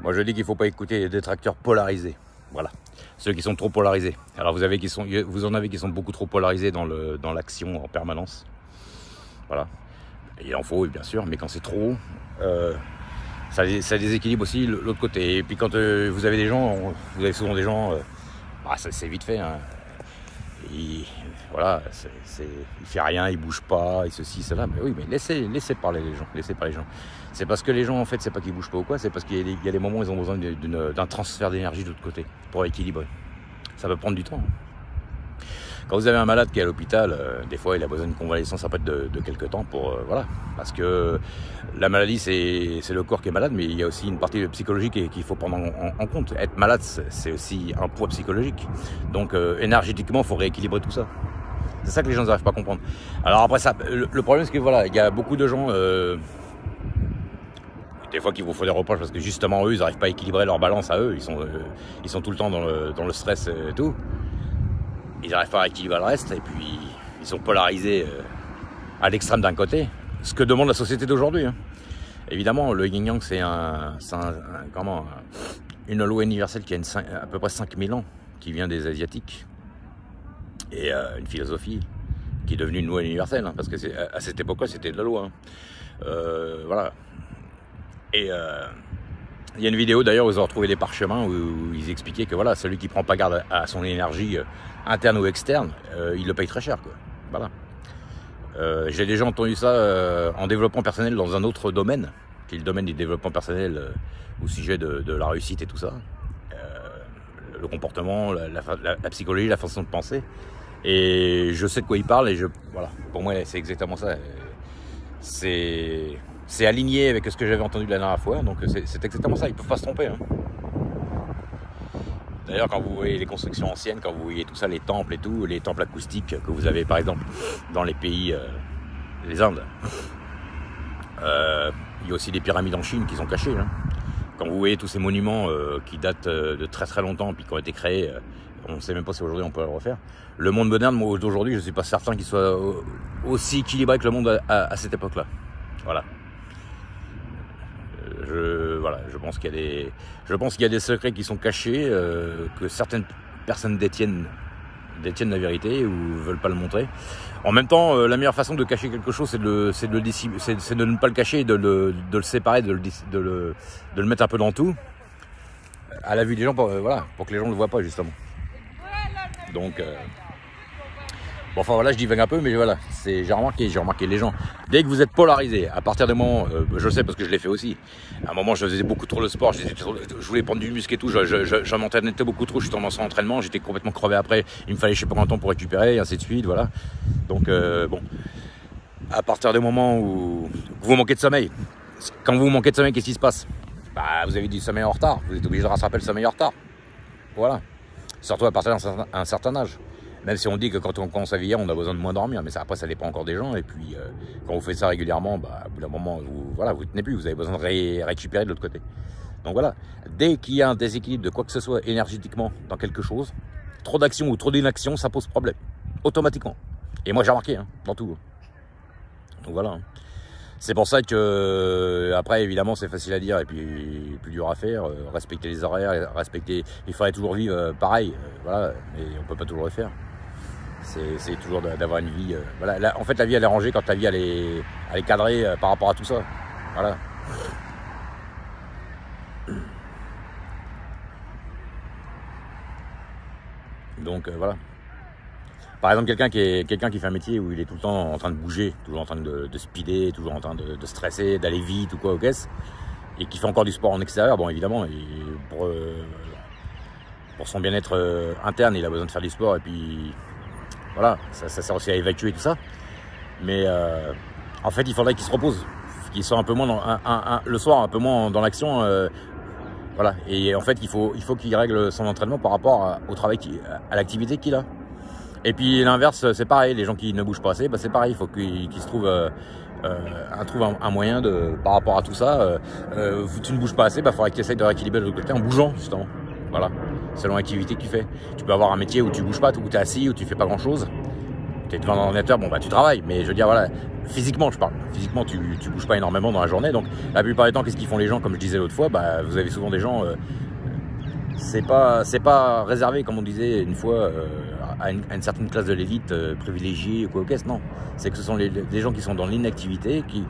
Moi je dis qu'il ne faut pas écouter les détracteurs polarisés. Voilà, ceux qui sont trop polarisés. Alors vous en avez qui sont beaucoup trop polarisés dans l'action en permanence. Voilà, et il en faut bien sûr, mais quand c'est trop, ça déséquilibre aussi l'autre côté. Et puis quand vous avez des gens, vous avez souvent des gens, c'est vite fait. Hein. Voilà, il fait rien, il bouge pas, et ceci, cela. Mais oui, mais laissez parler les gens, laissez parler les gens. C'est parce que les gens, en fait, c'est pas qu'ils bougent pas ou quoi, c'est parce qu'il y a des moments où ils ont besoin d'un transfert d'énergie de l'autre côté pour équilibrer. Ça peut prendre du temps. Quand vous avez un malade qui est à l'hôpital, des fois il a besoin d'une convalescence après de quelques temps pour voilà, parce que la maladie c'est le corps qui est malade, mais il y a aussi une partie psychologique qu'il faut prendre en compte. Être malade c'est aussi un poids psychologique, donc énergétiquement il faut rééquilibrer tout ça. C'est ça que les gens n'arrivent pas à comprendre. Alors après ça, le problème c'est que voilà, il y a beaucoup de gens des fois qui vous font des reproches parce que justement eux ils n'arrivent pas à équilibrer leur balance à eux, ils sont tout le temps dans le stress et tout. Ils n'arrivent pas à équilibrer le reste et puis ils sont polarisés à l'extrême d'un côté, ce que demande la société d'aujourd'hui. Hein. Évidemment, le yin-yang, c'est une loi universelle qui a à peu près 5000 ans, qui vient des Asiatiques, et une philosophie qui est devenue une loi universelle, hein, parce que à cette époque-là, c'était de la loi. Hein. Voilà. Et il y a une vidéo d'ailleurs où ils ont retrouvé des parchemins où ils expliquaient que voilà, celui qui ne prend pas garde à son énergie interne ou externe, il le paye très cher, quoi. Voilà. J'ai déjà entendu ça en développement personnel dans un autre domaine, qui est le domaine du développement personnel au sujet de la réussite et tout ça. Le comportement, la psychologie, la façon de penser. Et je sais de quoi il parle et voilà, pour moi c'est exactement ça. C'est aligné avec ce que j'avais entendu la dernière fois, donc c'est exactement ça, ils ne peuvent pas se tromper. Hein. D'ailleurs, quand vous voyez les constructions anciennes, quand vous voyez tout ça, les temples et tout, les temples acoustiques que vous avez par exemple dans les pays, les Indes, il y a aussi des pyramides en Chine qui sont cachées. Hein. Quand vous voyez tous ces monuments qui datent de très très longtemps, puis qui ont été créés, on ne sait même pas si aujourd'hui on peut le refaire. Le monde moderne d'aujourd'hui, je ne suis pas certain qu'il soit aussi équilibré que le monde à cette époque-là. Voilà. Je pense qu'il y a des secrets qui sont cachés, que certaines personnes détiennent la vérité ou veulent pas le montrer. En même temps, la meilleure façon de cacher quelque chose, c'est de ne pas le cacher, de le séparer, de le mettre un peu dans tout, à la vue des gens, pour que les gens ne le voient pas justement. Donc bon, enfin voilà, je divague un peu, mais voilà, j'ai remarqué les gens. Dès que vous êtes polarisé, à partir du moment, je le sais parce que je l'ai fait aussi. À un moment, je faisais beaucoup trop de sport, je voulais prendre du muscle et tout, je m'entraînais beaucoup trop, je suis tombé en entraînement, j'étais complètement crevé après. Il me fallait je sais pas combien de temps pour récupérer, et ainsi de suite, voilà. Donc bon, à partir du moment où vous manquez de sommeil, quand vous manquez de sommeil, qu'est-ce qui se passe? Bah, vous avez du sommeil en retard, vous êtes obligé de rattraper le sommeil en retard. Voilà. Surtout à partir d'un certain âge. Même si on dit que quand on commence à vieillir, on a besoin de moins dormir, mais après ça dépend encore des gens. Et puis quand vous faites ça régulièrement, bah, au bout d'un moment, vous tenez plus, vous avez besoin de récupérer de l'autre côté. Donc voilà, dès qu'il y a un déséquilibre de quoi que ce soit énergétiquement dans quelque chose, trop d'action ou trop d'inaction, ça pose problème, automatiquement. Et moi j'ai remarqué, hein, dans tout. Donc voilà. C'est pour ça que, après, évidemment, c'est facile à dire et puis plus dur à faire. Respecter les horaires, il faudrait toujours vivre pareil, voilà, mais on peut pas toujours le faire. C'est toujours d'avoir une vie. Voilà. En fait, la vie, elle est rangée quand ta vie, elle est cadrée par rapport à tout ça. Voilà. Donc, voilà. Par exemple, quelqu'un qui fait un métier où il est tout le temps en train de bouger, toujours en train de speeder, toujours en train de stresser, d'aller vite ou quoi aux caisses, et qui fait encore du sport en extérieur, bon évidemment, pour son bien-être interne, il a besoin de faire du sport, et puis voilà, ça sert aussi à évacuer tout ça. Mais en fait, il faudrait qu'il se repose, qu'il soit un peu moins le soir, un peu moins dans l'action. Voilà, et en fait, il faut qu'il règle son entraînement par rapport au travail, à l'activité qu'il a. Et puis l'inverse, c'est pareil, les gens qui ne bougent pas assez, bah c'est pareil, il faut qu'ils se trouvent un moyen par rapport à tout ça. Tu ne bouges pas assez, bah il faudra que tu essayes de rééquilibrer de l'autre côté en bougeant justement. Voilà, selon l'activité que tu fais. Tu peux avoir un métier où tu bouges pas, où tu es assis, où tu fais pas grand chose. t'es devant un ordinateur, bon bah tu travailles, mais je veux dire voilà, physiquement je parle. Physiquement tu bouges pas énormément dans la journée, donc la plupart du temps qu'est-ce qu'ils font les gens, comme je disais l'autre fois, bah vous avez souvent des gens, c'est pas réservé comme on disait une fois à une certaine classe de l'élite privilégiée ou quoi, non. C'est que ce sont des gens qui sont dans l'inactivité, qui,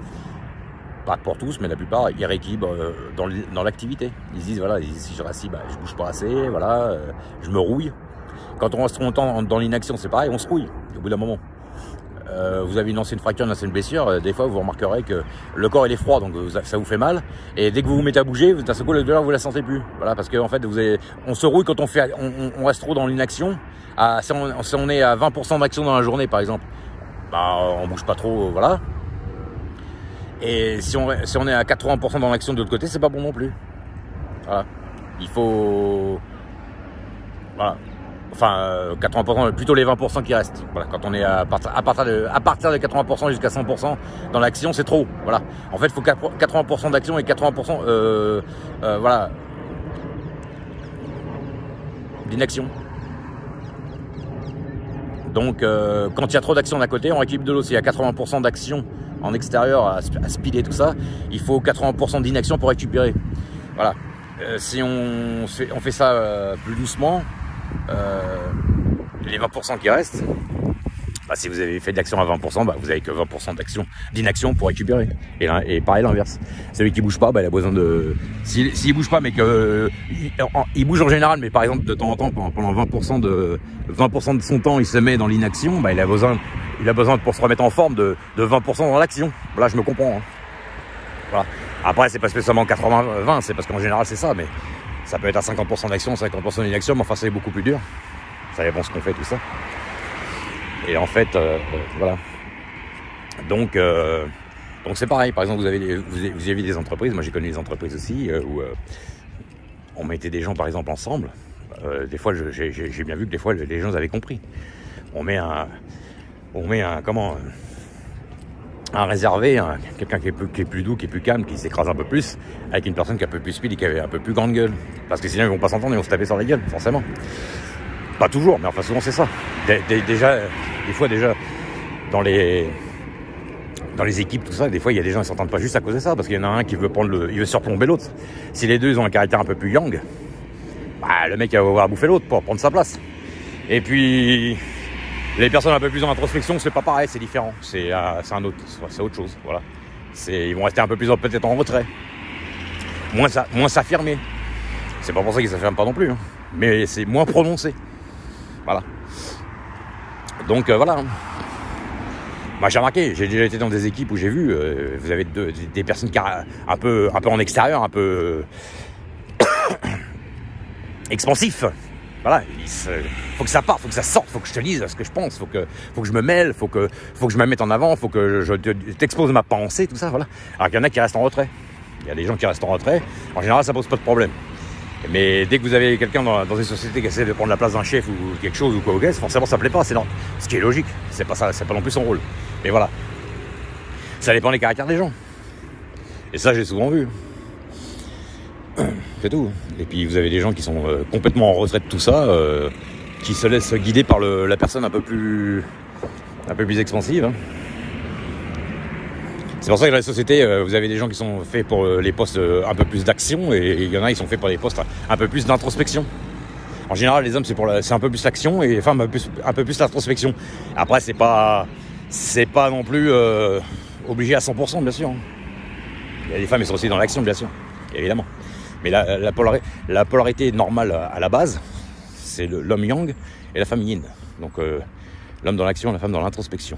pas pour tous, mais la plupart, ils rééquilibrent dans l'activité. Ils se disent, voilà, si je reste assis, bah, je bouge pas assez, voilà, je me rouille. Quand on reste trop longtemps dans l'inaction, c'est pareil, on se rouille au bout d'un moment. Vous avez une ancienne fracture, une ancienne blessure, des fois vous remarquerez que le corps il est froid, donc ça vous fait mal, et dès que vous vous mettez à bouger, d'un seul coup la douleur vous la sentez plus. Voilà, parce qu'en fait on se rouille quand on reste trop dans l'inaction. Si on est à 20% d'action dans la journée par exemple, bah on bouge pas trop, voilà. Et si on est à 80% dans l'action de l'autre côté, c'est pas bon non plus. Voilà, il faut, voilà. Enfin, 80%, plutôt les 20% qui restent. Voilà, quand on est à partir de 80% jusqu'à 100% dans l'action, c'est trop. Voilà. En fait, il faut 80% d'action et 80% voilà, d'inaction. Donc, quand il y a trop d'action d'un côté, on rééquilibre de l'autre. S'il y a 80% d'action en extérieur à speeder tout ça, il faut 80% d'inaction pour récupérer. Voilà. Si on fait ça plus doucement, les 20% qui restent, bah, si vous avez fait de l'action à 20%, bah, vous avez que 20% d'inaction pour récupérer. Et pareil l'inverse. Celui qui bouge pas, bah, il a besoin de. S'il bouge pas, mais que il bouge en général, mais par exemple de temps en temps, pendant 20% de son temps, il se met dans l'inaction, bah, il a besoin pour se remettre en forme de 20% dans l'action. Voilà, je me comprends. Hein. Voilà. Après, c'est pas spécialement 80-20, c'est parce qu'en général c'est ça, mais ça peut être à 50% d'action, 50% d'inaction, mais enfin c'est beaucoup plus dur. Ça dépend ce qu'on fait, tout ça. Et en fait, voilà. Donc c'est pareil. Par exemple, vous avez des entreprises. Moi, j'ai connu des entreprises aussi où on mettait des gens, par exemple, ensemble. Des fois, j'ai bien vu que des fois, les gens avaient compris. On met un réservé, quelqu'un qui est plus doux, qui est plus calme, qui s'écrase un peu plus, avec une personne qui a un peu plus speed et qui avait un peu plus grande gueule. Parce que sinon ils vont pas s'entendre, ils vont se taper sur la gueule, forcément. Pas toujours, mais enfin souvent c'est ça. Des fois dans les équipes, tout ça, des fois il y a des gens qui s'entendent pas juste à cause de ça, parce qu'il y en a un qui veut surplomber l'autre. Si les deux ils ont un caractère un peu plus yang, bah, le mec il va avoir bouffé l'autre pour prendre sa place. Et puis les personnes un peu plus en introspection, c'est pas pareil, c'est différent, c'est autre chose, voilà. Ils vont rester un peu plus peut-être en retrait, moins s'affirmer. C'est pas pour ça qu'ils s'affirment pas non plus, hein. Mais c'est moins prononcé, voilà. Donc voilà. Moi j'ai remarqué, j'ai déjà été dans des équipes où j'ai vu, vous avez des personnes qui un peu en extérieur, un peu expansif. Voilà, faut que ça parte, faut que ça sorte, faut que je te dise ce que je pense, faut que je me mêle, faut que je me mette en avant, faut que je t'expose ma pensée, tout ça, voilà. Alors qu'il y en a qui restent en retrait. Il y a des gens qui restent en retrait. En général, ça pose pas de problème. Mais dès que vous avez quelqu'un dans une société qui essaie de prendre la place d'un chef ou quelque chose ou quoi, forcément ça plaît pas, c'est non. Ce qui est logique, c'est pas ça, c'est pas non plus son rôle. Mais voilà. Ça dépend des caractères des gens. Et ça, j'ai souvent vu. C'est tout. Et puis vous avez des gens qui sont complètement en retrait de tout ça, qui se laissent guider par la personne un peu plus expansive. Hein. C'est pour ça que dans les sociétés, vous avez des gens qui sont faits pour les postes un peu plus d'action, et il y en a qui sont faits pour les postes un peu plus d'introspection. En général, les hommes c'est un peu plus l'action, et les femmes un peu plus l'introspection. Après, c'est pas non plus obligé à 100%, bien sûr. Il y a des femmes qui sont aussi dans l'action, bien sûr, évidemment. Mais la polarité normale à la base, c'est l'homme yang et la femme yin. Donc l'homme dans l'action, la femme dans l'introspection.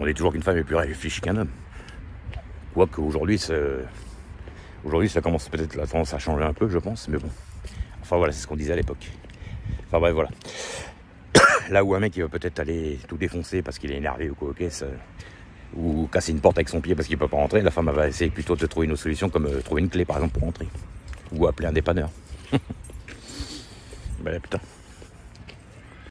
On dit toujours qu'une femme est plus réfléchie qu'un homme. Quoique aujourd'hui, ça commence peut-être la tendance à changer un peu, je pense. Mais bon, enfin voilà, c'est ce qu'on disait à l'époque. Enfin bref, voilà. Là où un mec il va peut-être aller tout défoncer parce qu'il est énervé ou quoi, ou casser une porte avec son pied parce qu'il peut pas rentrer, la femme elle va essayer plutôt de trouver une autre solution, comme trouver une clé par exemple pour rentrer, ou appeler un dépanneur. Ben putain.